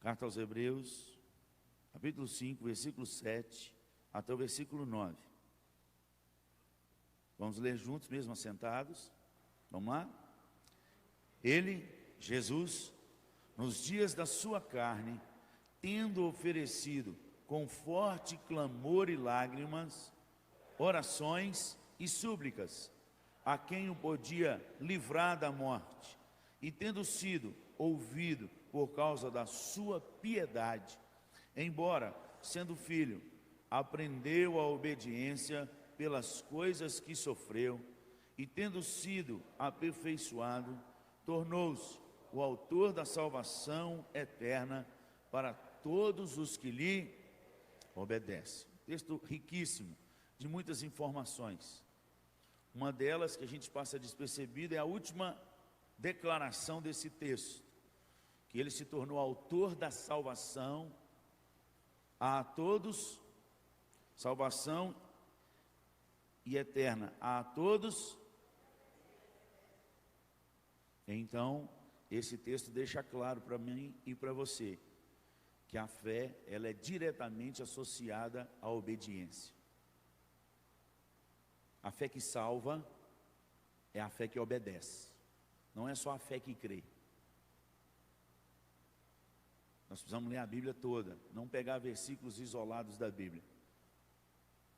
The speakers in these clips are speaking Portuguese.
Carta aos Hebreus, capítulo 5, versículo 7 até o versículo 9. Vamos ler juntos, mesmo assentados. Vamos lá? Ele, Jesus, nos dias da sua carne, tendo oferecido com forte clamor e lágrimas, orações e súplicas, a quem o podia livrar da morte, e tendo sido ouvido por causa da sua piedade, embora sendo filho, aprendeu a obediência pelas coisas que sofreu, e tendo sido aperfeiçoado, tornou-se o autor da salvação eterna para todos os que lhe obedecem. Texto riquíssimo, de muitas informações. Uma delas que a gente passa despercebida é a última declaração desse texto, que ele se tornou autor da salvação a todos, salvação e eterna a todos. Então, esse texto deixa claro para mim e para você que a fé, ela é diretamente associada à obediência. A fé que salva é a fé que obedece. Não é só a fé que crê. Nós precisamos ler a Bíblia toda, não pegar versículos isolados da Bíblia.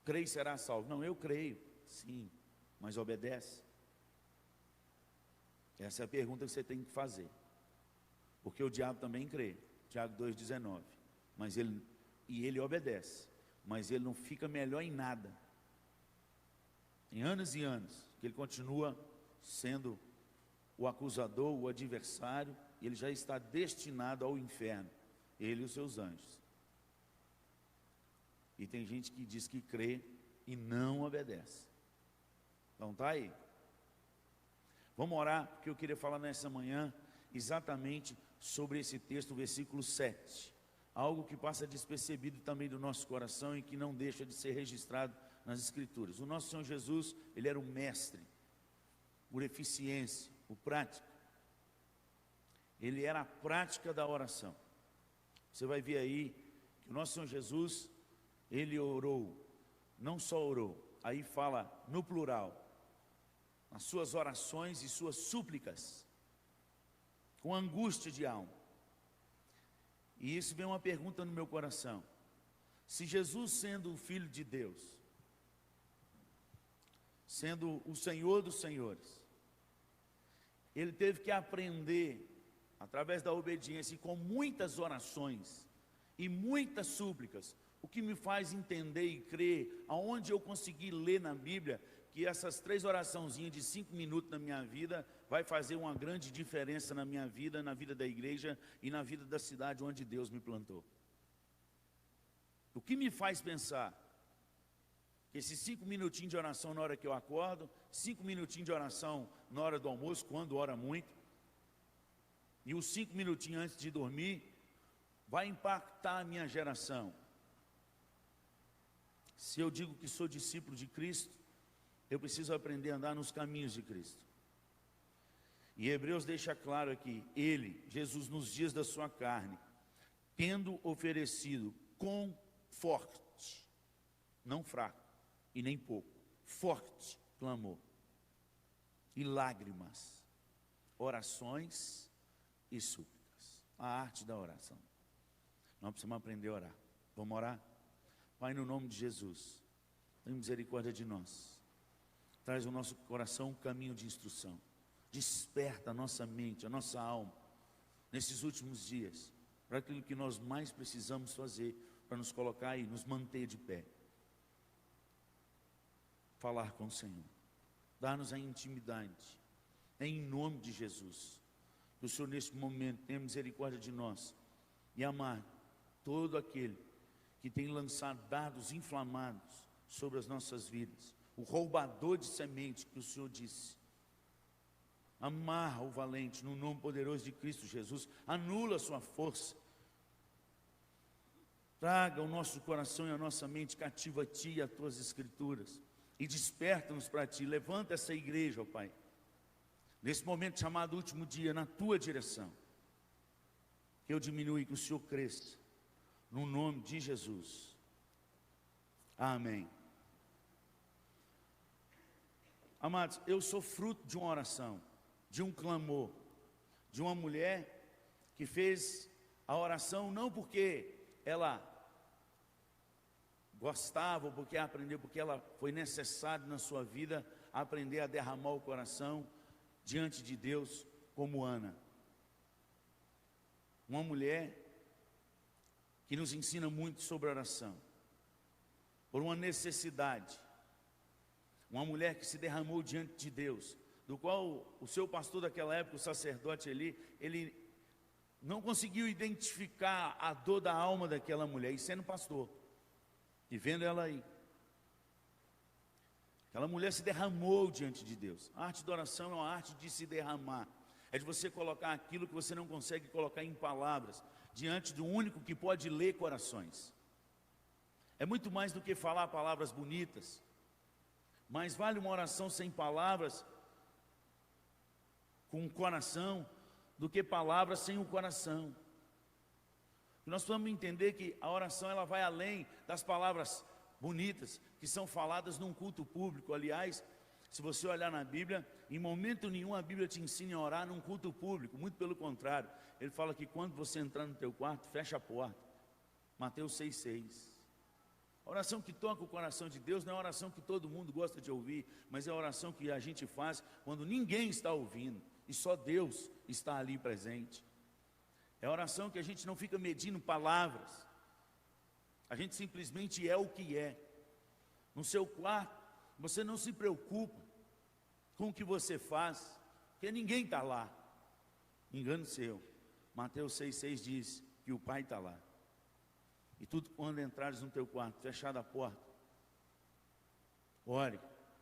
Crê e será salvo. Não, eu creio, sim, mas obedece? Essa é a pergunta que você tem que fazer. Porque o diabo também crê. Tiago 2,19. Mas ele obedece, mas ele não fica melhor em nada. Em anos e anos, que ele continua sendo o acusador, o adversário, e ele já está destinado ao inferno, ele e os seus anjos. E tem gente que diz que crê e não obedece. Então tá aí. Vamos orar, porque eu queria falar nessa manhã exatamente sobre esse texto, versículo 7. Algo que passa despercebido também do nosso coração e que não deixa de ser registrado nas Escrituras. O nosso Senhor Jesus, ele era o mestre, por eficiência, o prático. Ele era a prática da oração. Você vai ver aí que o nosso Senhor Jesus, ele orou, não só orou, aí fala no plural, as suas orações e suas súplicas, com angústia de alma. E isso vem uma pergunta no meu coração: se Jesus, sendo o Filho de Deus, sendo o Senhor dos Senhores, ele teve que aprender, através da obediência e com muitas orações e muitas súplicas, o que me faz entender e crer, aonde eu consegui ler na Bíblia, que essas 3 oraçãozinhas de 5 minutos na minha vida vai fazer uma grande diferença na minha vida, na vida da igreja e na vida da cidade onde Deus me plantou. O que me faz pensar que esses 5 minutinhos de oração na hora que eu acordo, 5 minutinhos de oração na hora do almoço, quando ora muito, e os 5 minutinhos antes de dormir, vai impactar a minha geração. Se eu digo que sou discípulo de Cristo, eu preciso aprender a andar nos caminhos de Cristo. E Hebreus deixa claro aqui, ele, Jesus, nos dias da sua carne, tendo oferecido com forte, não fraco e nem pouco, forte clamor e lágrimas, orações e súplicas. A arte da oração. Nós precisamos aprender a orar. Vamos orar? Pai, no nome de Jesus, tenha misericórdia de nós. Traz ao nosso coração um caminho de instrução. Desperta a nossa mente, a nossa alma, nesses últimos dias, para aquilo que nós mais precisamos fazer, para nos colocar e nos manter de pé. Falar com o Senhor. Dar-nos a intimidade. Em nome de Jesus. Que o Senhor neste momento tenha misericórdia de nós. E amar todo aquele que tem lançado dardos inflamados sobre as nossas vidas. O roubador de semente que o Senhor disse. Amarra o valente no nome poderoso de Cristo Jesus. Anula a sua força. Traga o nosso coração e a nossa mente cativa a Ti e a Tuas Escrituras. E desperta-nos para Ti. Levanta essa igreja, ó Pai. Nesse momento chamado último dia, na Tua direção. Que que eu diminua e que o Senhor cresça, no nome de Jesus. Amém. Amados, eu sou fruto de uma oração, de um clamor, de uma mulher que fez a oração não porque ela gostava, ou porque aprendeu, porque ela foi necessário na sua vida aprender a derramar o coração diante de Deus, como Ana. Uma mulher que nos ensina muito sobre oração, por uma necessidade. Uma mulher que se derramou diante de Deus, do qual o seu pastor daquela época, o sacerdote ali, ele não conseguiu identificar a dor da alma daquela mulher, e sendo pastor, e vendo ela aí. Aquela mulher se derramou diante de Deus. A arte da oração é uma arte de se derramar. É de você colocar aquilo que você não consegue colocar em palavras, diante do único que pode ler corações. É muito mais do que falar palavras bonitas. Mais vale uma oração sem palavras, com o coração, do que palavras sem o coração. Nós precisamos entender que a oração ela vai além das palavras bonitas que são faladas num culto público. Aliás, se você olhar na Bíblia, em momento nenhum a Bíblia te ensina a orar num culto público, muito pelo contrário. Ele fala que quando você entrar no teu quarto, fecha a porta. Mateus 6,6. A oração que toca o coração de Deus não é a oração que todo mundo gosta de ouvir, mas é a oração que a gente faz quando ninguém está ouvindo e só Deus está ali presente. É a oração que a gente não fica medindo palavras, a gente simplesmente é o que é. No seu quarto, você não se preocupa com o que você faz, porque ninguém está lá. Engano seu. Mateus 6,6 diz que o Pai está lá. E tudo quando entrares no teu quarto, fechada a porta, ore,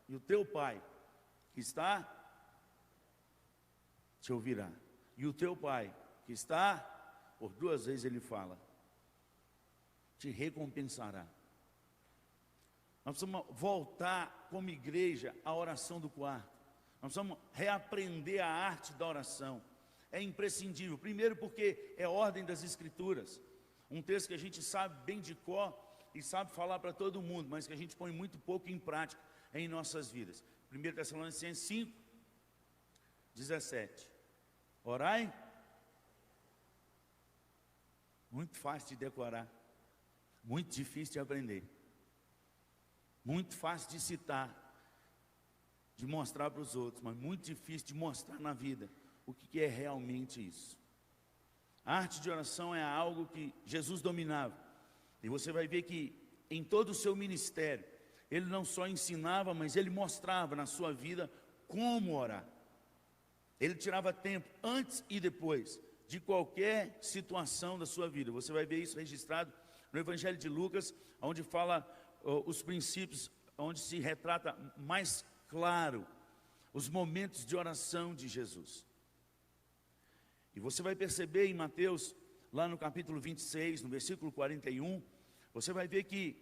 e o teu Pai que está, te ouvirá. E o teu Pai que está, por 2 vezes ele fala, te recompensará. Nós precisamos voltar como igreja à oração do quarto. Nós precisamos reaprender a arte da oração. É imprescindível. Primeiro porque é ordem das Escrituras. Um texto que a gente sabe bem de cor e sabe falar para todo mundo, mas que a gente põe muito pouco em prática em nossas vidas. 1 Tessalonicenses 5, 17. Orai. Muito fácil de decorar, muito difícil de aprender, muito fácil de citar, de mostrar para os outros, mas muito difícil de mostrar na vida o que é realmente isso. A arte de oração é algo que Jesus dominava, e você vai ver que em todo o seu ministério, ele não só ensinava, mas ele mostrava na sua vida como orar. Ele tirava tempo antes e depois de qualquer situação da sua vida. Você vai ver isso registrado no Evangelho de Lucas, onde fala os princípios, onde se retrata mais claro os momentos de oração de Jesus. E você vai perceber em Mateus, lá no capítulo 26, no versículo 41, você vai ver que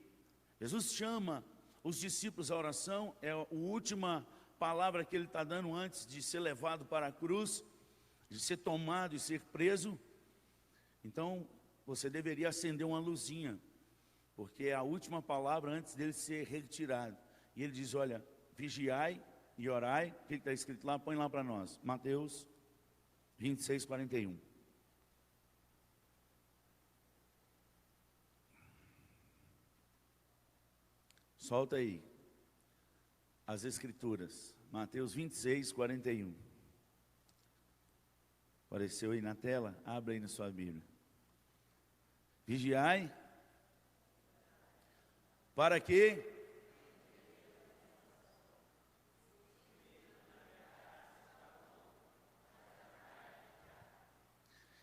Jesus chama os discípulos à oração, é a última palavra que ele está dando antes de ser levado para a cruz, de ser tomado e ser preso. Então, você deveria acender uma luzinha, porque é a última palavra antes dele ser retirado. E ele diz, olha, vigiai e orai. O que está escrito lá? Põe lá para nós. Mateus 26, 41. Solta aí as escrituras. Mateus 26, 41. Apareceu aí na tela? Abra aí na sua Bíblia. Vigiai. Para que?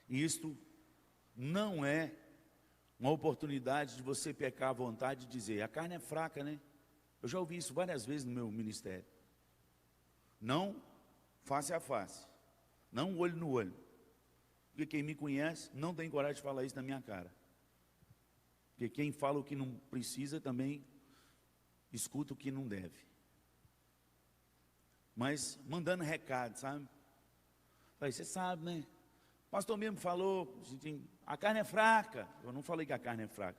Isto não é uma oportunidade de você pecar à vontade e dizer, a carne é fraca, né? Eu já ouvi isso várias vezes no meu ministério. Não face a face, não olho no olho. Porque quem me conhece não tem coragem de falar isso na minha cara. Porque quem fala o que não precisa também escuta o que não deve. Mas mandando recado, sabe? Falei, você sabe, né? pastor mesmo falou, a carne é fraca. Eu não falei que a carne é fraca.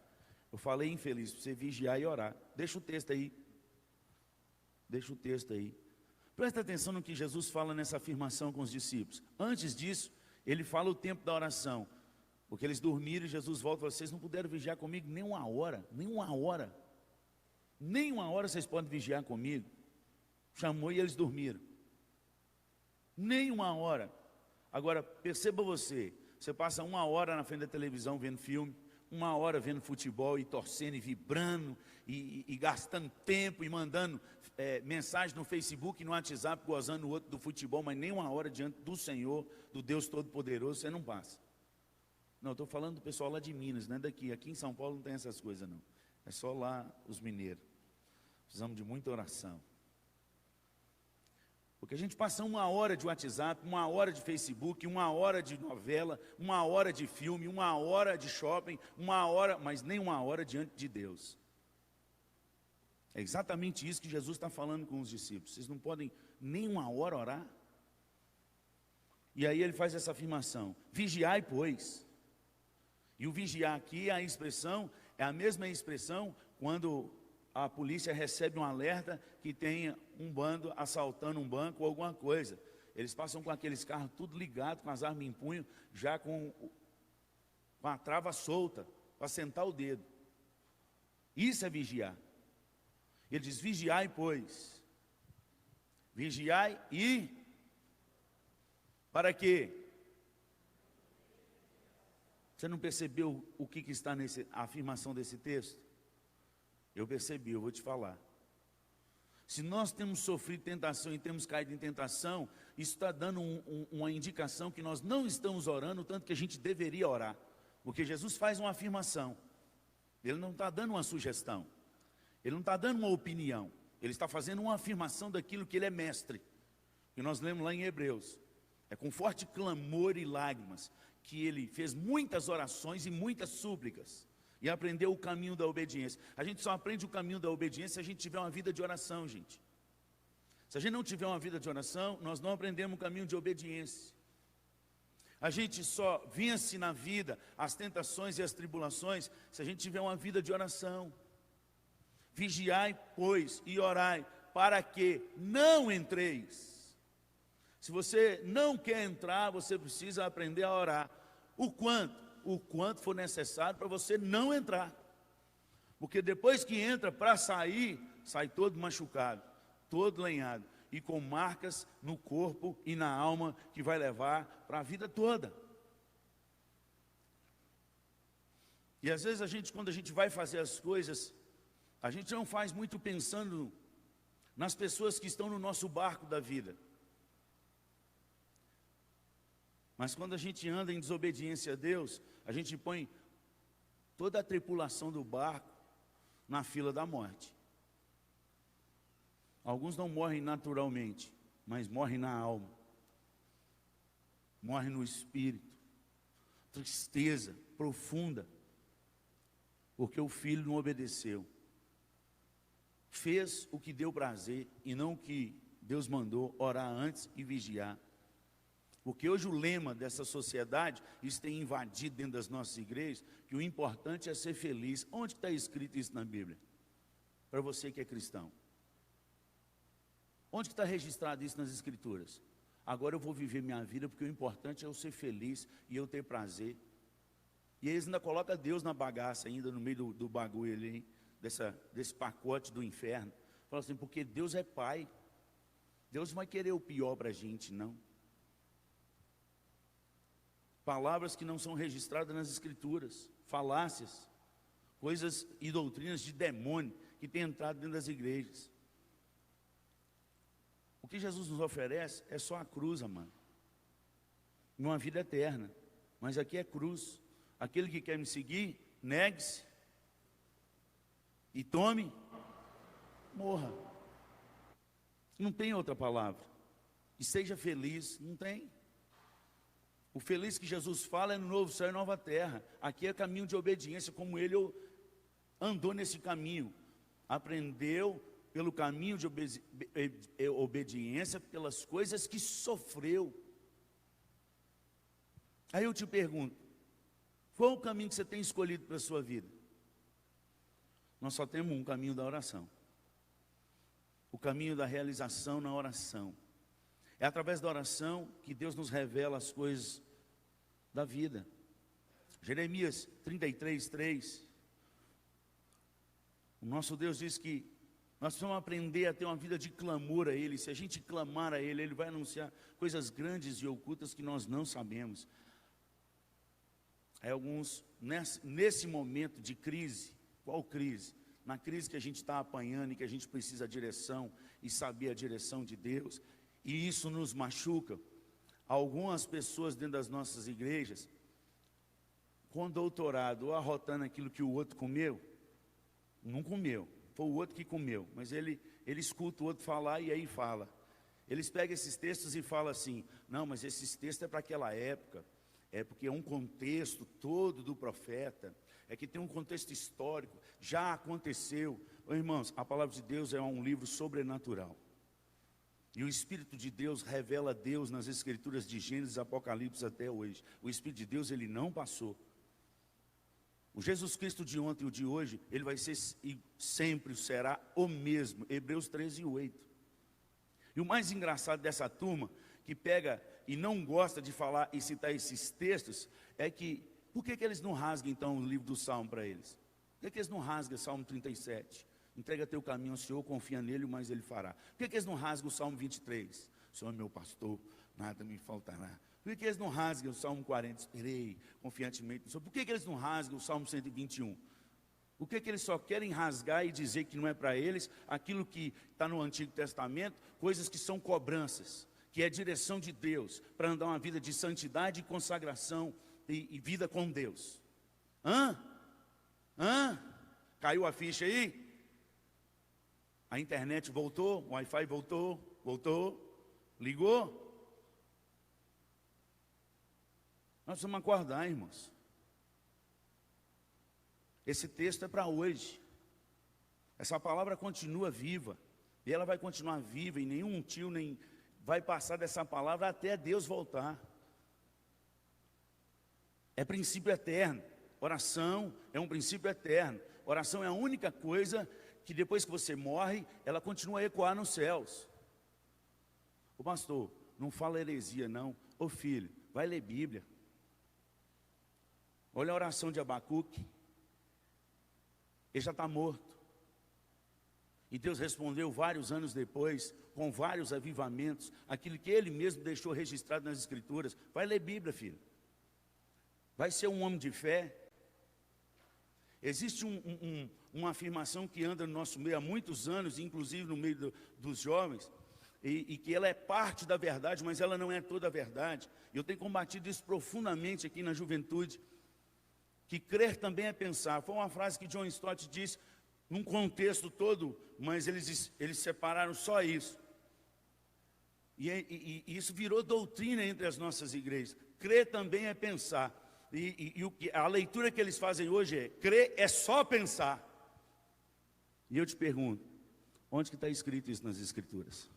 Eu falei, infeliz, para você vigiar e orar. Deixa o texto aí. Deixa o texto aí. Presta atenção no que Jesus fala nessa afirmação com os discípulos. Antes disso, ele fala o tempo da oração. Porque eles dormiram e Jesus volta e fala, vocês não puderam vigiar comigo nem uma hora. Nem uma hora. Nem uma hora vocês podem vigiar comigo. Chamou e eles dormiram. Nem uma hora. Agora, perceba você passa uma hora na frente da televisão vendo filme, uma hora vendo futebol e torcendo e vibrando e gastando tempo e mandando mensagem no Facebook e no WhatsApp, gozando o outro do futebol, mas nem uma hora diante do Senhor, do Deus Todo-Poderoso, você não passa. Não, estou falando do pessoal lá de Minas, não é daqui. Aqui em São Paulo não tem essas coisas não. É só lá os mineiros. Precisamos de muita oração. Porque a gente passa uma hora de WhatsApp, uma hora de Facebook, uma hora de novela, uma hora de filme, uma hora de shopping, uma hora, mas nem uma hora diante de Deus. É exatamente isso que Jesus está falando com os discípulos. Vocês não podem nem uma hora orar? E aí ele faz essa afirmação, vigiai, pois. E o vigiar aqui, a expressão, é a mesma expressão quando a polícia recebe um alerta que tenha um bando assaltando um banco ou alguma coisa. Eles passam com aqueles carros tudo ligado, com as armas em punho, já com a trava solta, para sentar o dedo. Isso é vigiar. Ele diz, vigiai, pois. Vigiai e... Para quê? Você não percebeu o que está nessa afirmação desse texto? Eu percebi, eu vou te falar. Se nós temos sofrido tentação e temos caído em tentação, isso está dando uma indicação que nós não estamos orando o tanto que a gente deveria orar. Porque Jesus faz uma afirmação. Ele não está dando uma sugestão. Ele não está dando uma opinião. Ele está fazendo uma afirmação daquilo que ele é mestre. E nós lemos lá em Hebreus. É com forte clamor e lágrimas que ele fez muitas orações e muitas súplicas. E aprendeu o caminho da obediência. A gente só aprende o caminho da obediência se a gente tiver uma vida de oração, gente. Se a gente não tiver uma vida de oração, nós não aprendemos o caminho de obediência. A gente só vence na vida as tentações e as tribulações se a gente tiver uma vida de oração. Vigiai, pois, e orai, para que não entreis. Se você não quer entrar, você precisa aprender a orar. O quanto for necessário para você não entrar. Porque depois que entra, para sair, sai todo machucado, todo lenhado, e com marcas no corpo e na alma, que vai levar para a vida toda. E às vezes quando a gente vai fazer as coisas, a gente não faz muito pensando nas pessoas que estão no nosso barco da vida. Mas quando a gente anda em desobediência a Deus, a gente põe toda a tripulação do barco na fila da morte. Alguns não morrem naturalmente, mas morrem na alma. Morrem no espírito. Tristeza profunda. Porque o filho não obedeceu. Fez o que deu prazer e não o que Deus mandou, orar antes e vigiar. Porque hoje o lema dessa sociedade, isso tem invadido dentro das nossas igrejas, que o importante é ser feliz. Onde está escrito isso na Bíblia? Para você que é cristão. Onde está registrado isso nas Escrituras? Agora eu vou viver minha vida, porque o importante é eu ser feliz e eu ter prazer. E eles ainda colocam Deus na bagaça, ainda no meio do bagulho ali, desse pacote do inferno. Fala assim, porque Deus é Pai. Deus não vai querer o pior para a gente, não. Palavras que não são registradas nas Escrituras, falácias, coisas e doutrinas de demônio que tem entrado dentro das igrejas. O que Jesus nos oferece é só a cruz, amado. Uma vida eterna. Mas aqui é cruz. Aquele que quer me seguir, negue-se e tome, morra. Não tem outra palavra. E seja feliz, não tem. O feliz que Jesus fala é no novo céu e nova terra. Aqui é caminho de obediência, como ele andou nesse caminho. Aprendeu pelo caminho de obediência, pelas coisas que sofreu. Aí eu te pergunto, qual o caminho que você tem escolhido para a sua vida? Nós só temos um caminho da oração. O caminho da realização na oração. É através da oração que Deus nos revela as coisas da vida. Jeremias 33:3. O nosso Deus diz que nós precisamos aprender a ter uma vida de clamor a Ele. Se a gente clamar a Ele, Ele vai anunciar coisas grandes e ocultas que nós não sabemos. Aí alguns, nesse momento de crise, qual crise? Na crise que a gente está apanhando e que a gente precisa de direção e saber a direção de Deus, e isso nos machuca. Algumas pessoas dentro das nossas igrejas, com doutorado ou arrotando aquilo que o outro comeu, não comeu, foi o outro que comeu, mas ele escuta o outro falar e aí fala. Eles pegam esses textos e falam assim, não, mas esses textos é para aquela época, é porque é um contexto todo do profeta, é que tem um contexto histórico, já aconteceu. Irmãos, a palavra de Deus é um livro sobrenatural. E o Espírito de Deus revela Deus nas Escrituras de Gênesis e Apocalipse até hoje. O Espírito de Deus, ele não passou. O Jesus Cristo de ontem e o de hoje, ele vai ser e sempre será o mesmo. Hebreus 13:8. E o mais engraçado dessa turma, que pega e não gosta de falar e citar esses textos, é que, por que eles não rasgam então o livro do Salmo para eles? Por que eles não rasgam Salmo 37? Entrega teu caminho ao Senhor, confia nele, mas ele fará. Por que eles não rasgam o Salmo 23? O Senhor é meu pastor, nada me faltará. Por que eles não rasgam o Salmo 40? Esperei confiantemente no Senhor. Por que eles não rasgam o Salmo 121? Por que eles só querem rasgar e dizer que não é para eles aquilo que está no Antigo Testamento, coisas que são cobranças, que é direção de Deus, para andar uma vida de santidade e consagração e vida com Deus? Caiu a ficha aí? A internet voltou, o Wi-Fi voltou, ligou? Nós precisamos acordar, irmãos. Esse texto é para hoje. Essa palavra continua viva. E ela vai continuar viva, e nenhum tio nem vai passar dessa palavra até Deus voltar. É princípio eterno. Oração é um princípio eterno. Oração é a única coisa que depois que você morre, ela continua a ecoar nos céus. Ô pastor, não fala heresia não. Ô filho, vai ler Bíblia. Olha a oração de Abacuque. Ele já está morto. E Deus respondeu vários anos depois, com vários avivamentos, aquilo que ele mesmo deixou registrado nas Escrituras. Vai ler Bíblia, filho. Vai ser um homem de fé. Existe uma afirmação que anda no nosso meio há muitos anos, inclusive no meio dos jovens, e que ela é parte da verdade, mas ela não é toda a verdade. Eu tenho combatido isso profundamente aqui na juventude, que crer também é pensar. Foi uma frase que John Stott disse, num contexto todo, mas eles separaram só isso. E isso virou doutrina entre as nossas igrejas. Crer também é pensar. A leitura que eles fazem hoje é, crer é só pensar. E eu te pergunto, onde que está escrito isso nas Escrituras?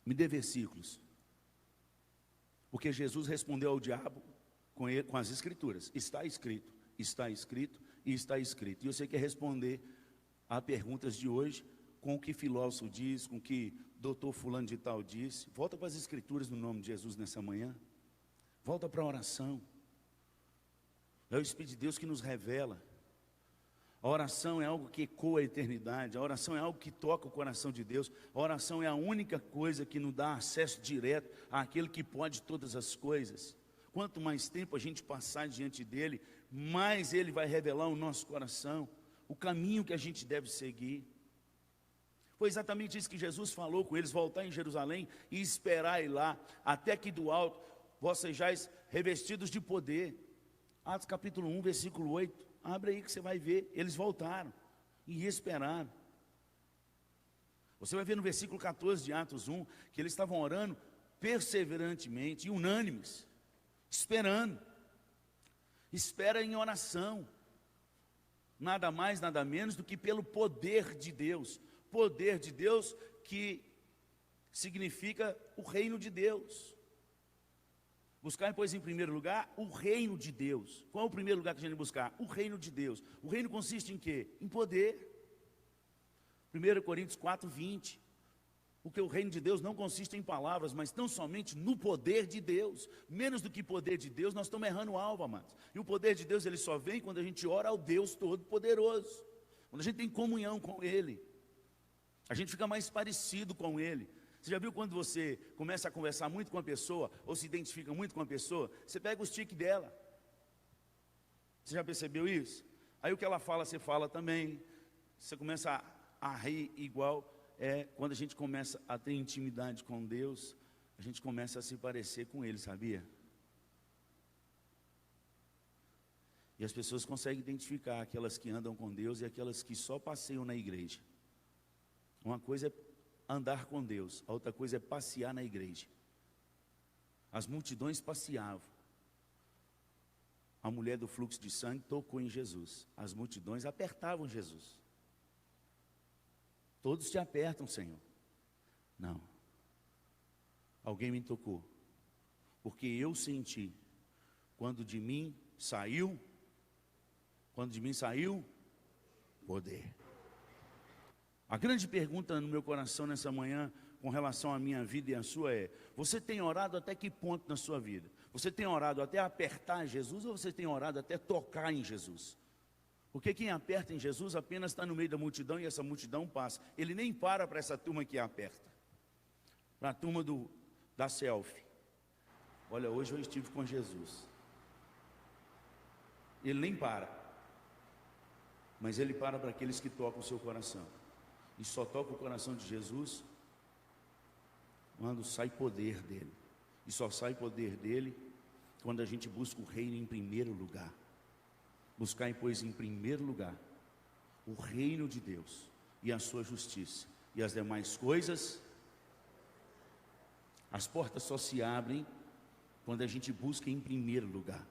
Me dê versículos. Porque Jesus respondeu ao diabo com as Escrituras. Está escrito, está escrito e está escrito. E você quer responder a perguntas de hoje com o que filósofo diz, com o que doutor fulano de tal disse. Volta para as Escrituras no nome de Jesus nessa manhã. Volta para a oração. É o Espírito de Deus que nos revela. A oração é algo que ecoa a eternidade. A oração é algo que toca o coração de Deus. A oração é a única coisa que nos dá acesso direto àquele que pode todas as coisas. Quanto mais tempo a gente passar diante dele, mais ele vai revelar o nosso coração, o caminho que a gente deve seguir. Foi exatamente isso que Jesus falou com eles: voltar em Jerusalém e esperar lá, até que do alto vós sejais revestidos de poder. Atos capítulo 1, versículo 8. Abre aí que você vai ver. Eles voltaram e esperaram. Você vai ver no versículo 14 de Atos 1, que eles estavam orando perseverantemente e unânimes, esperando. Espera em oração. Nada mais, nada menos do que pelo poder de Deus. Poder de Deus que significa o reino de Deus. Buscar, pois, em primeiro lugar, o reino de Deus. Qual é o primeiro lugar que a gente buscar? O reino de Deus. O reino consiste em quê? Em poder. 1 Coríntios 4:20. Porque o reino de Deus não consiste em palavras, mas tão somente no poder de Deus. Menos do que poder de Deus, nós estamos errando o alvo, amados. E o poder de Deus, ele só vem quando a gente ora ao Deus Todo-Poderoso. Quando a gente tem comunhão com Ele. A gente fica mais parecido com Ele. Você já viu quando você começa a conversar muito com a pessoa, ou se identifica muito com a pessoa, você pega os tiques dela. Você já percebeu isso? Aí o que ela fala, você fala também. Você começa a rir igual. Quando a gente começa a ter intimidade com Deus, a gente começa a se parecer com Ele, sabia? E as pessoas conseguem identificar aquelas que andam com Deus e aquelas que só passeiam na igreja. Uma coisa é andar com Deus, a outra coisa é passear na igreja. As multidões passeavam. A mulher do fluxo de sangue tocou em Jesus. As multidões apertavam Jesus. Todos te apertam, Senhor. Não. Alguém me tocou. Porque eu senti. Quando de mim saiu poder. A grande pergunta no meu coração nessa manhã, com relação à minha vida e à sua é: você tem orado até que ponto na sua vida? Você tem orado até apertar Jesus ou você tem orado até tocar em Jesus? Porque quem aperta em Jesus apenas está no meio da multidão e essa multidão passa. Ele nem para essa turma que aperta. Para a turma da selfie. Olha, hoje eu estive com Jesus. Ele nem para. Mas ele para aqueles que tocam o seu coração. E só toca o coração de Jesus quando sai poder dele. E só sai poder dele quando a gente busca o reino em primeiro lugar. Buscar, pois, em primeiro lugar o reino de Deus e a sua justiça. E as demais coisas, as portas só se abrem quando a gente busca em primeiro lugar.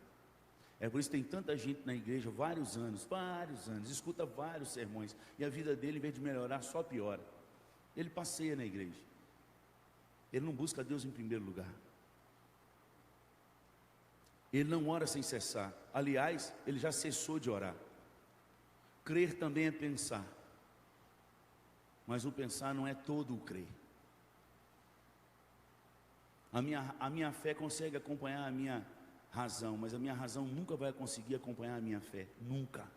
É por isso que tem tanta gente na igreja, vários anos, escuta vários sermões, e a vida dele, em vez de melhorar, só piora. Ele passeia na igreja. Ele não busca Deus em primeiro lugar. Ele não ora sem cessar. Aliás, ele já cessou de orar. Crer também é pensar. Mas o pensar não é todo o crer. A minha fé consegue acompanhar a minha razão, mas a minha razão nunca vai conseguir acompanhar a minha fé. Nunca.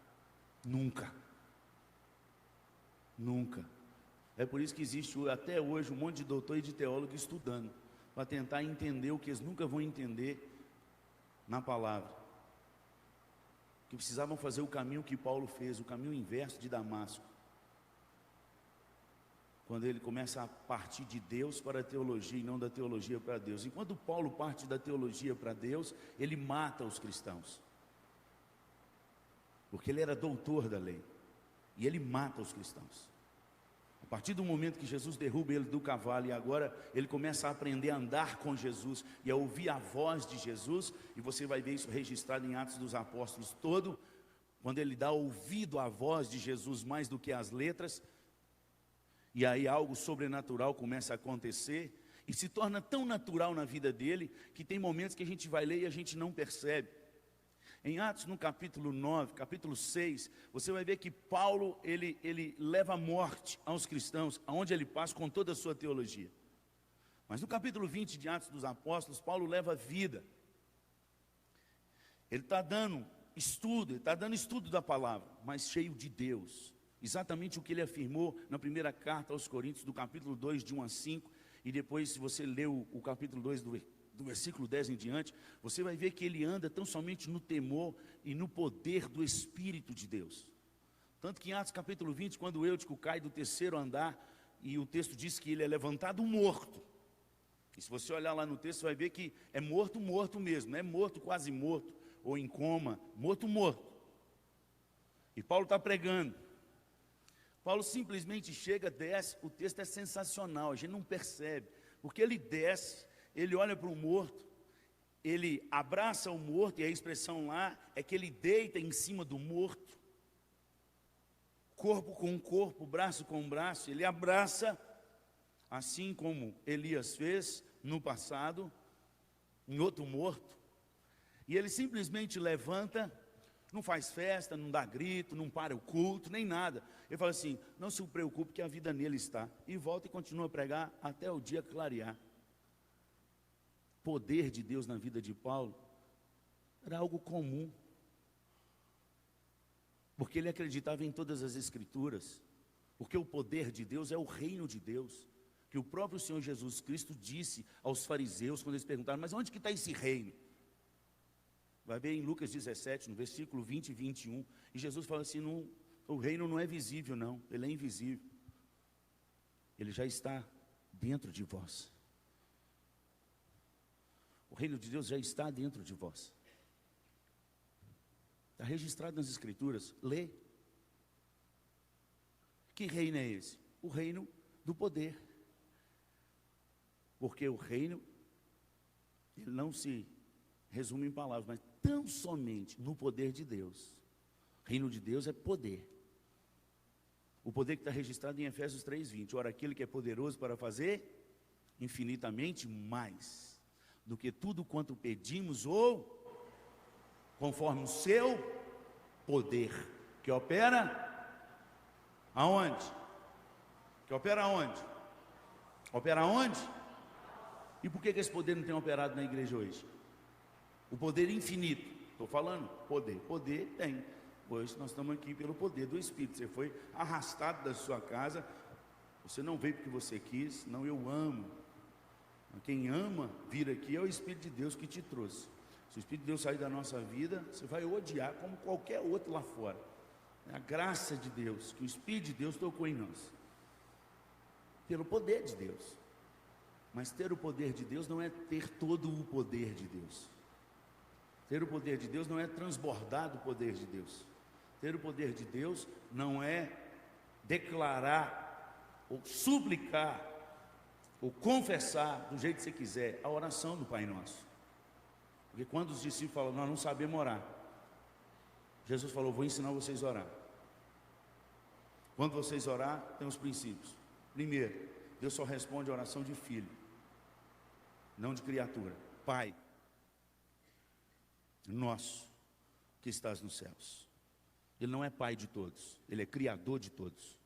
É por isso que existe até hoje um monte de doutor e de teólogo estudando, para tentar entender o que eles nunca vão entender na palavra. Que precisavam fazer o caminho que Paulo fez, o caminho inverso de Damasco. Quando ele começa a partir de Deus para a teologia e não da teologia para Deus. Enquanto Paulo parte da teologia para Deus, ele mata os cristãos. Porque ele era doutor da lei. E ele mata os cristãos. A partir do momento que Jesus derruba ele do cavalo e agora ele começa a aprender a andar com Jesus e a ouvir a voz de Jesus, e você vai ver isso registrado em Atos dos Apóstolos todo, quando ele dá ouvido à voz de Jesus mais do que às letras, e aí algo sobrenatural começa a acontecer, e se torna tão natural na vida dele, que tem momentos que a gente vai ler e a gente não percebe. Em Atos, no capítulo 9, capítulo 6, você vai ver que Paulo, ele leva a morte aos cristãos, aonde ele passa com toda a sua teologia. Mas no capítulo 20 de Atos dos Apóstolos, Paulo leva vida. Ele está dando estudo da palavra, mas cheio de Deus. Exatamente o que ele afirmou na primeira carta aos Coríntios, do capítulo 2, de 1 a 5, e depois, se você ler o capítulo 2 do versículo 10 em diante, você vai ver que ele anda tão somente no temor e no poder do Espírito de Deus. Tanto que em Atos capítulo 20, quando o Eutico cai do terceiro andar, e o texto diz que ele é levantado morto. E se você olhar lá no texto, você vai ver que é morto mesmo, não é morto quase morto, ou em coma, morto. E Paulo está pregando. Paulo simplesmente chega, desce, o texto é sensacional, a gente não percebe, porque ele desce, ele olha para o morto, ele abraça o morto, e a expressão lá é que ele deita em cima do morto, corpo com corpo, braço com braço, ele abraça assim como Elias fez no passado, em outro morto, e ele simplesmente levanta, não faz festa, não dá grito, não para o culto, nem nada. Ele fala assim: não se preocupe que a vida nele está. E volta e continua a pregar até o dia clarear. Poder de Deus na vida de Paulo era algo comum, porque ele acreditava em todas as escrituras, porque o poder de Deus é o reino de Deus, que o próprio Senhor Jesus Cristo disse aos fariseus, quando eles perguntaram: mas onde que está esse reino? Vai ver em Lucas 17, no versículo 20 e 21, e Jesus fala assim: não, o reino não é visível não, ele é invisível, ele já está dentro de vós. O reino de Deus já está dentro de vós. Está registrado nas escrituras, lê. Que reino é esse? O reino do poder. Porque o reino, ele não se resume em palavras, mas tão somente no poder de Deus. O reino de Deus é poder. O poder que está registrado em Efésios 3:20. Ora, aquele que é poderoso para fazer infinitamente mais do que tudo quanto pedimos ou conforme o seu poder, que opera aonde? Que opera aonde? Opera aonde? E por que esse poder não tem operado na igreja hoje? O poder infinito, estou falando, poder tem. Hoje nós estamos aqui pelo poder do Espírito. Você foi arrastado da sua casa, você não veio porque você quis, não, eu amo. Quem ama vir aqui é o Espírito de Deus que te trouxe. Se o Espírito de Deus sair da nossa vida, você vai odiar como qualquer outro lá fora. É a graça de Deus, que o Espírito de Deus tocou em nós, pelo poder de Deus. Mas ter o poder de Deus não é ter todo o poder de Deus. Ter o poder de Deus não é transbordar do poder de Deus. Ter o poder de Deus não é declarar ou suplicar ou confessar do jeito que você quiser a oração do Pai Nosso. Porque quando os discípulos falam: nós não sabemos orar, Jesus falou: vou ensinar vocês a orar. Quando vocês orar, tem os princípios. Primeiro, Deus só responde a oração de filho, não de criatura. Pai nosso que estás nos céus. Ele não é pai de todos, ele é criador de todos.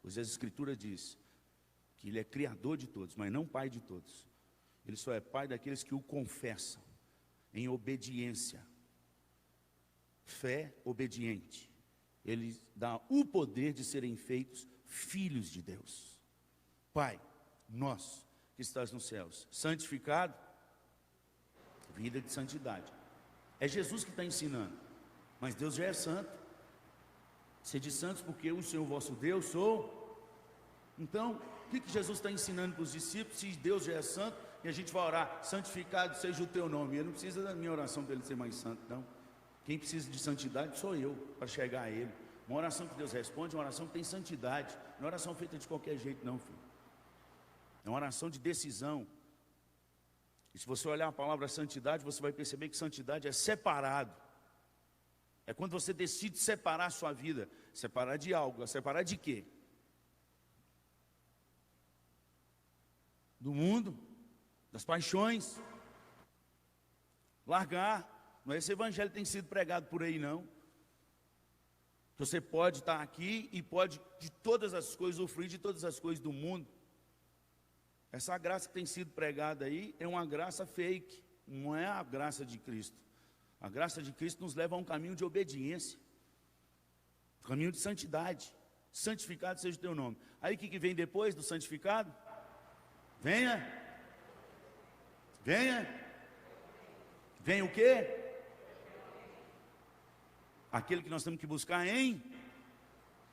Pois a Escritura diz que ele é criador de todos, mas não pai de todos. Ele só é pai daqueles que o confessam em obediência. Fé obediente. Ele dá o poder de serem feitos filhos de Deus. Pai nosso que estás nos céus, santificado, vida de santidade. É Jesus que está ensinando, mas Deus já é santo. Sede santos porque o Senhor vosso Deus sou. Então, o que Jesus está ensinando para os discípulos? Se Deus já é santo, e a gente vai orar: santificado seja o teu nome. Ele não precisa da minha oração para ele ser mais santo, não. Quem precisa de santidade sou eu, para chegar a ele. Uma oração que Deus responde é uma oração que tem santidade. Não é oração feita de qualquer jeito, não, filho. É uma oração de decisão. E se você olhar a palavra santidade, você vai perceber que santidade é separado. É quando você decide separar a sua vida. Separar de algo. Separar de quê? Do mundo, das paixões. Largar. Não é esse evangelho que tem sido pregado por aí, não. Você pode estar aqui e pode de todas as coisas, usufruir de todas as coisas do mundo. Essa graça que tem sido pregada aí é uma graça fake, não é a graça de Cristo. A graça de Cristo nos leva a um caminho de obediência, um caminho de santidade. Santificado seja o teu nome. Aí o que vem depois do santificado? Venha. Venha o quê? Aquele que nós temos que buscar em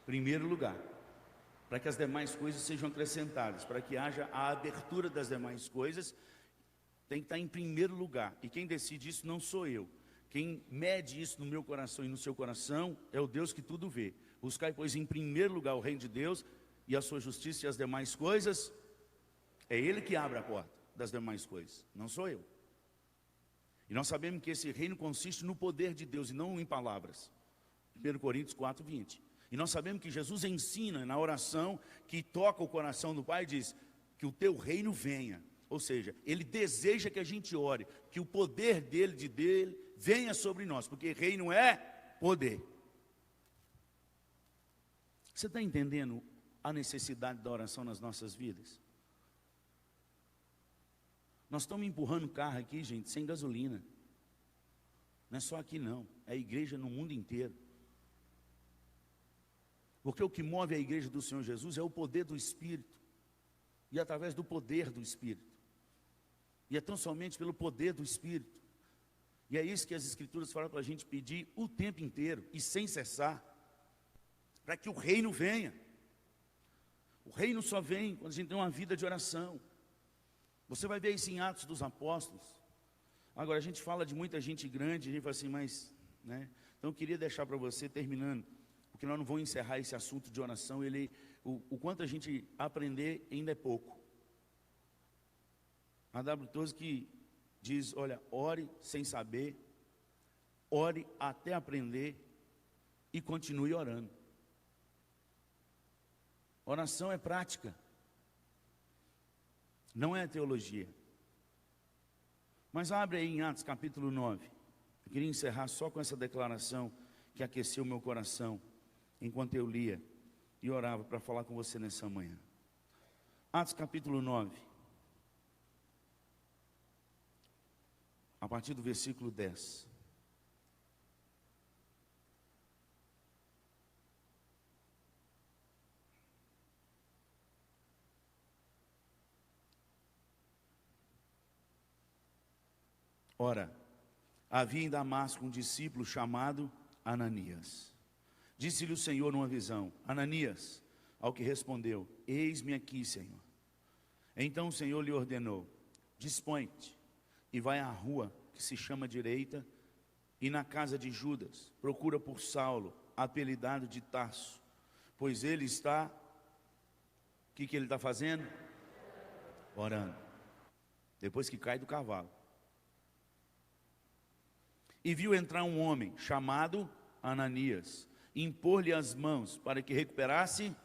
primeiro lugar, para que as demais coisas sejam acrescentadas, para que haja a abertura das demais coisas, tem que estar em primeiro lugar. E quem decide isso não sou eu. Quem mede isso no meu coração e no seu coração é o Deus que tudo vê. Buscai, pois, em primeiro lugar o reino de Deus e a sua justiça, e as demais coisas, é Ele que abre a porta das demais coisas, não sou eu. E nós sabemos que esse reino consiste no poder de Deus e não em palavras. 1 Coríntios 4:20. E nós sabemos que Jesus ensina na oração que toca o coração do Pai e diz: que o teu reino venha. Ou seja, ele deseja que a gente ore, que o poder dele venha sobre nós, porque reino é poder. Você está entendendo a necessidade da oração nas nossas vidas? Nós estamos empurrando carro aqui, gente, sem gasolina. Não é só aqui não, é a igreja no mundo inteiro. Porque o que move a igreja do Senhor Jesus é o poder do Espírito. E através do poder do Espírito. E é tão somente pelo poder do Espírito. E é isso que as Escrituras falam para a gente pedir o tempo inteiro e sem cessar. Para que o reino venha. O reino só vem quando a gente tem uma vida de oração. Você vai ver isso em Atos dos Apóstolos. Agora, a gente fala de muita gente grande, a gente fala assim, mas, né? Então, eu queria deixar para você, terminando, porque nós não vamos encerrar esse assunto de oração, o quanto a gente aprender ainda é pouco. A W. Tozer que diz, olha, ore sem saber, ore até aprender e continue orando. Oração é prática, não é teologia. Mas abre aí em Atos capítulo 9. Eu queria encerrar só com essa declaração que aqueceu meu coração enquanto eu lia e orava para falar com você nessa manhã. Atos capítulo 9, a partir do versículo 10. Ora, havia em Damasco um discípulo chamado Ananias. Disse-lhe o Senhor numa visão, Ananias, ao que respondeu, eis-me aqui, Senhor. Então o Senhor lhe ordenou, dispõe-te e vai à rua que se chama Direita, e na casa de Judas, procura por Saulo, apelidado de Tarso, pois ele está, o que ele está fazendo? Orando, depois que cai do cavalo. E viu entrar um homem chamado Ananias, impor-lhe as mãos para que recuperasse.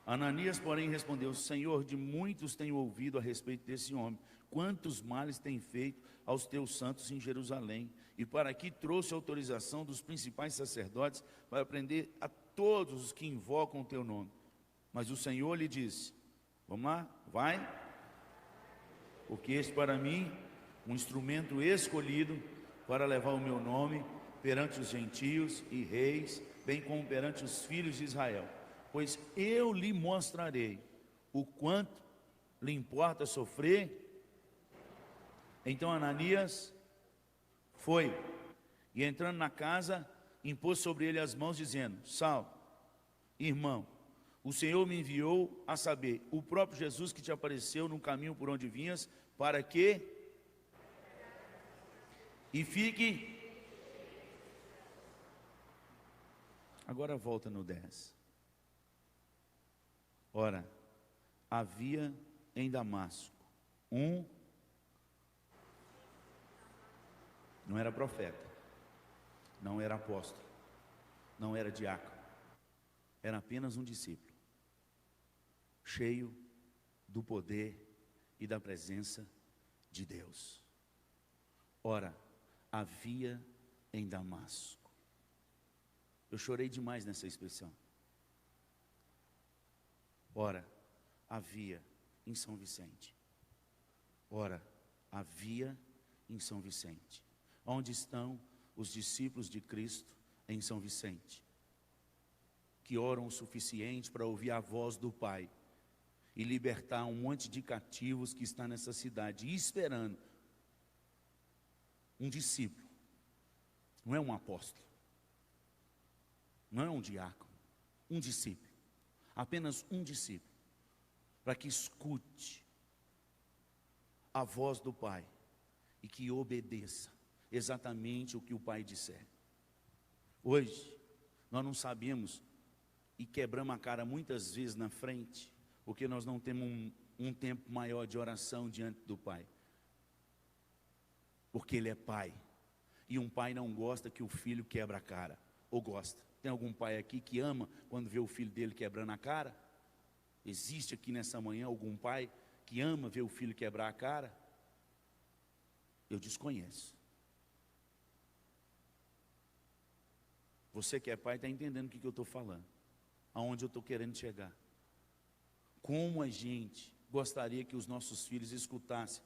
Ananias, porém, respondeu, Senhor, de muitos tenho ouvido a respeito desse homem, quantos males tem feito aos teus santos em Jerusalém, e para aqui trouxe autorização dos principais sacerdotes para prender a todos os que invocam o teu nome. Mas o Senhor lhe disse, vamos lá, vai, porque este para mim, um instrumento escolhido para levar o meu nome perante os gentios e reis, bem como perante os filhos de Israel. Pois eu lhe mostrarei o quanto lhe importa sofrer. Então Ananias foi, e entrando na casa, impôs sobre ele as mãos, dizendo, Saulo, irmão, o Senhor me enviou a saber, o próprio Jesus que te apareceu no caminho por onde vinhas, para que e fique. Agora volta no 10. Ora, havia em Damasco não era profeta, não era apóstolo, não era diácono, era apenas um discípulo, cheio do poder e da presença de Deus. Ora, havia em Damasco. Eu chorei demais nessa expressão. Ora, havia em São Vicente. Ora, havia em São Vicente. Onde estão os discípulos de Cristo em São Vicente? Que oram o suficiente para ouvir a voz do Pai e libertar um monte de cativos que está nessa cidade, esperando um discípulo. Não é um apóstolo, não é um diácono, um discípulo, apenas um discípulo, para que escute a voz do Pai e que obedeça exatamente o que o Pai disser. Hoje, nós não sabemos e quebramos a cara muitas vezes na frente, porque nós não temos um tempo maior de oração diante do Pai, porque Ele é Pai. E um pai não gosta que o filho quebra a cara. Ou gosta? Tem algum pai aqui que ama quando vê o filho dele quebrando a cara? Existe aqui nessa manhã algum pai que ama ver o filho quebrar a cara? Eu desconheço. Você que é pai está entendendo o que eu estou falando, aonde eu estou querendo chegar. Como a gente gostaria que os nossos filhos escutassem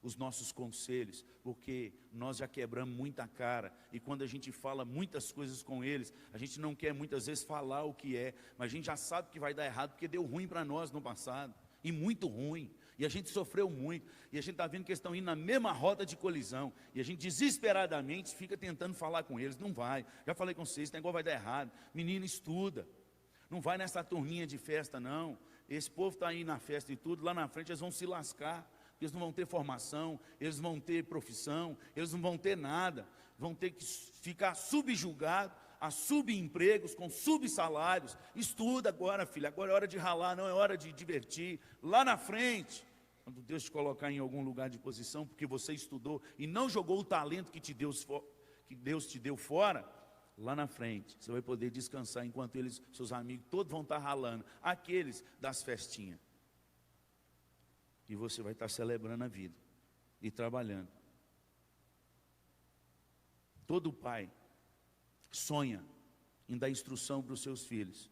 os nossos conselhos, porque nós já quebramos muita cara, e quando a gente fala muitas coisas com eles, a gente não quer muitas vezes falar o que é, mas a gente já sabe que vai dar errado, porque deu ruim para nós no passado, e muito ruim, e a gente sofreu muito, e a gente está vendo que eles estão indo na mesma rota de colisão, e a gente desesperadamente fica tentando falar com eles, não vai, já falei com vocês, esse negócio vai dar errado, menino, estuda, não vai nessa turminha de festa não, esse povo está aí na festa e tudo, lá na frente eles vão se lascar, eles não vão ter formação, eles não vão ter profissão, eles não vão ter nada, vão ter que ficar subjugados a subempregos, com subsalários. Estuda agora, filho, agora é hora de ralar, não é hora de divertir. Lá na frente, quando Deus te colocar em algum lugar de posição, porque você estudou e não jogou o talento que Deus te deu fora, lá na frente, você vai poder descansar, enquanto eles, seus amigos, todos vão estar ralando, aqueles das festinhas. E você vai estar celebrando a vida e trabalhando. Todo pai sonha em dar instrução para os seus filhos,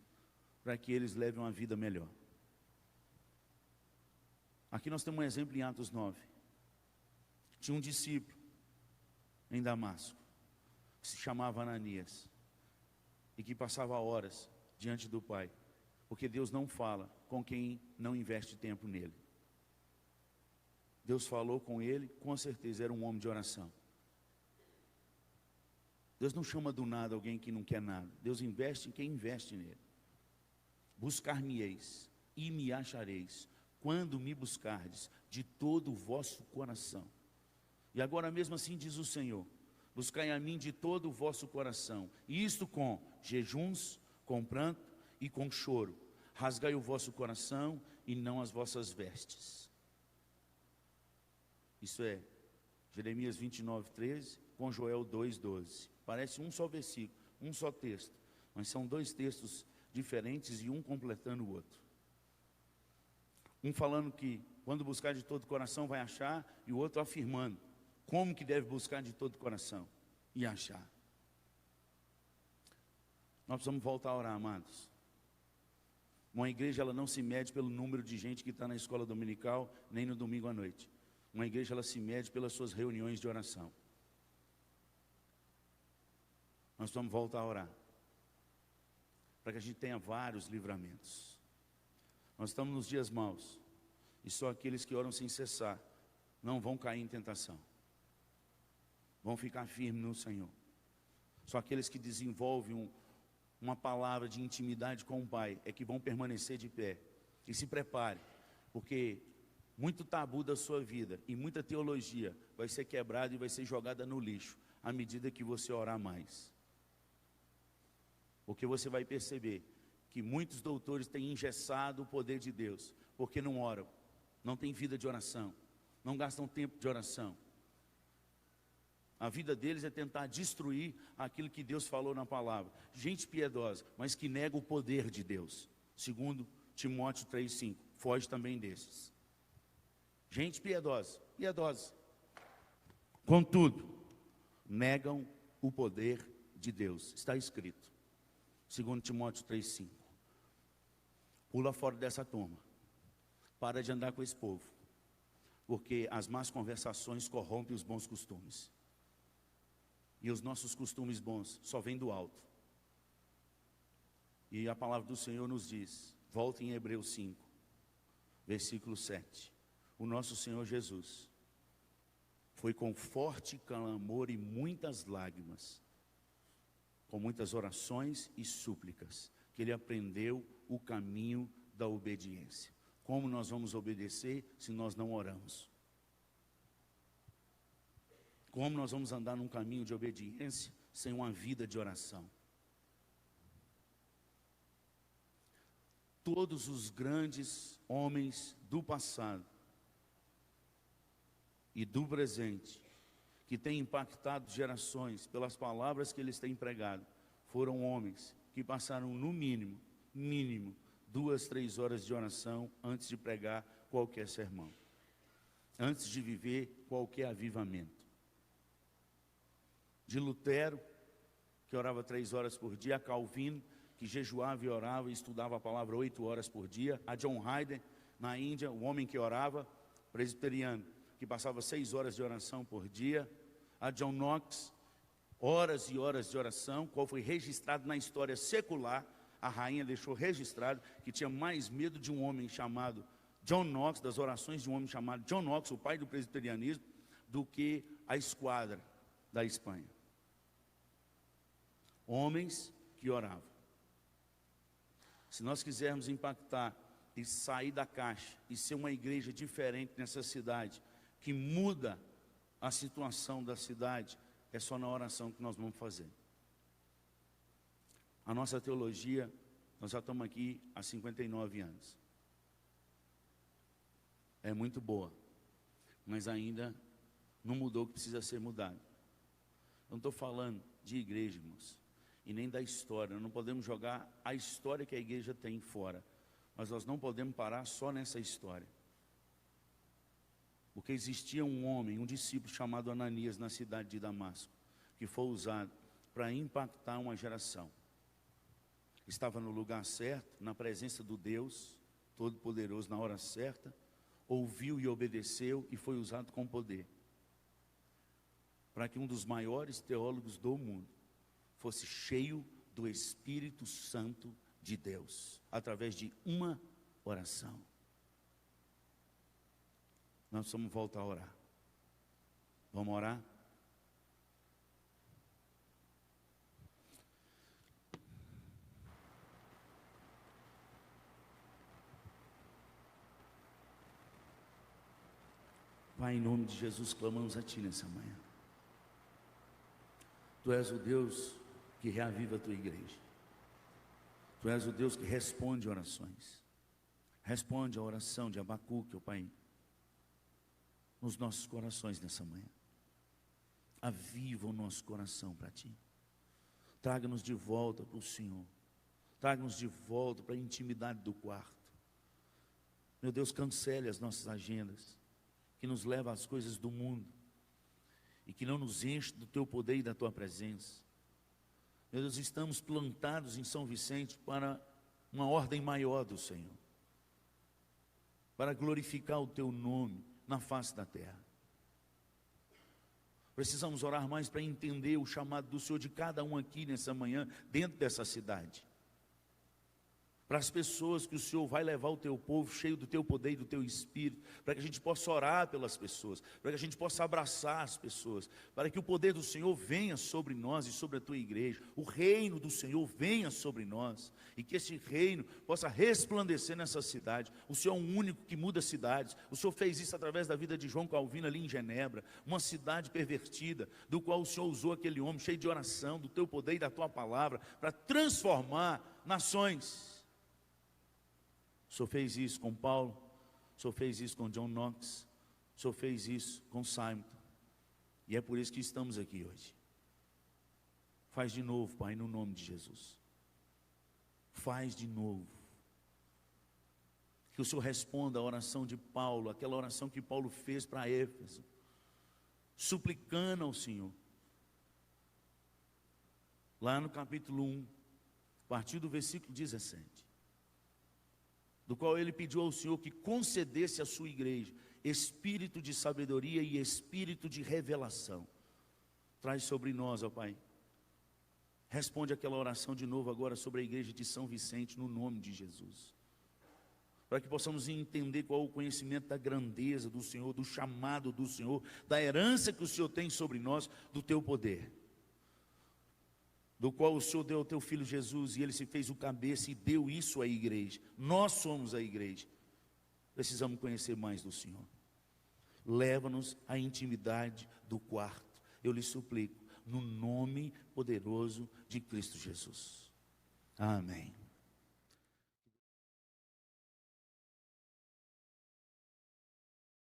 para que eles levem uma vida melhor. Aqui nós temos um exemplo em Atos 9. Tinha um discípulo em Damasco, que se chamava Ananias, e que passava horas diante do Pai, porque Deus não fala com quem não investe tempo nele. Deus falou com ele, com certeza era um homem de oração. Deus não chama do nada alguém que não quer nada. Deus investe em quem investe nele. Buscar-me-eis e me achareis, quando me buscardes de todo o vosso coração. E agora mesmo assim diz o Senhor: buscai a mim de todo o vosso coração, e isto com jejuns, com pranto e com choro. Rasgai o vosso coração e não as vossas vestes. Isso é Jeremias 29:13 com Joel 2:12. Parece um só versículo, um só texto, mas são dois textos diferentes e um completando o outro. Um falando que quando buscar de todo o coração vai achar, e o outro afirmando como que deve buscar de todo o coração e achar. Nós precisamos voltar a orar, amados. Uma igreja, ela não se mede pelo número de gente que está na escola dominical, nem no domingo à noite. Uma igreja, ela se mede pelas suas reuniões de oração. Nós vamos voltar a orar, para que a gente tenha vários livramentos. Nós estamos nos dias maus, e só aqueles que oram sem cessar não vão cair em tentação, vão ficar firmes no Senhor. Só aqueles que desenvolvem uma palavra de intimidade com o Pai é que vão permanecer de pé. E se prepare, porque muito tabu da sua vida e muita teologia vai ser quebrada e vai ser jogada no lixo à medida que você orar mais. Porque você vai perceber que muitos doutores têm engessado o poder de Deus, porque não oram, não têm vida de oração, não gastam tempo de oração. A vida deles é tentar destruir aquilo que Deus falou na palavra. Gente piedosa, mas que nega o poder de Deus. Segundo Timóteo 3:5, foge também desses. Gente piedosa, contudo, negam o poder de Deus. Está escrito, segundo Timóteo 3:5. Pula fora dessa turma. Para de andar com esse povo, porque as más conversações corrompem os bons costumes. E os nossos costumes bons só vêm do alto. E a palavra do Senhor nos diz, volta em Hebreus 5, versículo 7. O nosso Senhor Jesus foi com forte clamor e muitas lágrimas, com muitas orações e súplicas, que Ele aprendeu o caminho da obediência. Como nós vamos obedecer se nós não oramos? Como nós vamos andar num caminho de obediência sem uma vida de oração? Todos os grandes homens do passado e do presente, que têm impactado gerações pelas palavras que eles têm pregado, foram homens que passaram no mínimo 2, 3 horas de oração antes de pregar qualquer sermão, antes de viver qualquer avivamento. De Lutero, que orava 3 horas por dia, a Calvino, que jejuava e orava e estudava a palavra 8 horas por dia, a John Hayden, na Índia, o homem que orava, presbiteriano, que passava 6 horas de oração por dia, a John Knox, horas e horas de oração, qual foi registrado na história secular. A rainha deixou registrado que tinha mais medo de um homem chamado John Knox, das orações de um homem chamado John Knox, o pai do presbiterianismo, do que a esquadra da Espanha. Homens que oravam. Se nós quisermos impactar e sair da caixa e ser uma igreja diferente nessa cidade, que muda a situação da cidade, é só na oração que nós vamos fazer. A nossa teologia, nós já estamos aqui há 59 anos. É muito boa, mas ainda não mudou o que precisa ser mudado. Eu não estou falando de igreja, irmãos, e nem da história. Nós não podemos jogar a história que a igreja tem fora, mas nós não podemos parar só nessa história. Porque existia um homem, um discípulo chamado Ananias na cidade de Damasco, que foi usado para impactar uma geração. Estava no lugar certo, na presença do Deus Todo-Poderoso, na hora certa, ouviu e obedeceu e foi usado com poder, para que um dos maiores teólogos do mundo fosse cheio do Espírito Santo de Deus, através de uma oração. Nós vamos voltar a orar. Vamos orar? Pai, em nome de Jesus, clamamos a Ti nessa manhã. Tu és o Deus que reaviva a Tua igreja. Tu és o Deus que responde orações. Responde a oração de Abacuque, ó Pai, nos nossos corações nessa manhã. Aviva o nosso coração para Ti. Traga-nos de volta para o Senhor. Traga-nos de volta para a intimidade do quarto. Meu Deus, cancele as nossas agendas, que nos leva às coisas do mundo, e que não nos enche do Teu poder e da Tua presença. Meu Deus, estamos plantados em São Vicente para uma ordem maior do Senhor, para glorificar o Teu nome na face da terra. Precisamos orar mais para entender o chamado do Senhor de cada um aqui nessa manhã, dentro dessa cidade. Para as pessoas que o Senhor vai levar o Teu povo cheio do Teu poder e do Teu Espírito, para que a gente possa orar pelas pessoas, para que a gente possa abraçar as pessoas, para que o poder do Senhor venha sobre nós e sobre a Tua igreja, o reino do Senhor venha sobre nós, e que esse reino possa resplandecer nessa cidade. O Senhor é o único que muda cidades. O Senhor fez isso através da vida de João Calvino ali em Genebra, uma cidade pervertida, do qual o Senhor usou aquele homem cheio de oração, do Teu poder e da Tua palavra, para transformar nações. O Senhor fez isso com Paulo, o Senhor fez isso com John Knox, o Senhor fez isso com Simon, e é por isso que estamos aqui hoje. Faz de novo, Pai, no nome de Jesus. Faz de novo. Que o Senhor responda a oração de Paulo, aquela oração que Paulo fez para Éfeso, suplicando ao Senhor. Lá no capítulo 1, a partir do versículo 17. Do qual ele pediu ao Senhor que concedesse à sua igreja espírito de sabedoria e espírito de revelação. Traz sobre nós, ó Pai. Responde aquela oração de novo agora sobre a igreja de São Vicente, no nome de Jesus. Para que possamos entender qual é o conhecimento da grandeza do Senhor, do chamado do Senhor, da herança que o Senhor tem sobre nós, do Teu poder, do qual o Senhor deu ao Teu Filho Jesus, e Ele se fez o cabeça e deu isso à igreja. Nós somos a igreja. Precisamos conhecer mais do Senhor. Leva-nos à intimidade do quarto. Eu lhe suplico, no nome poderoso de Cristo Jesus. Amém.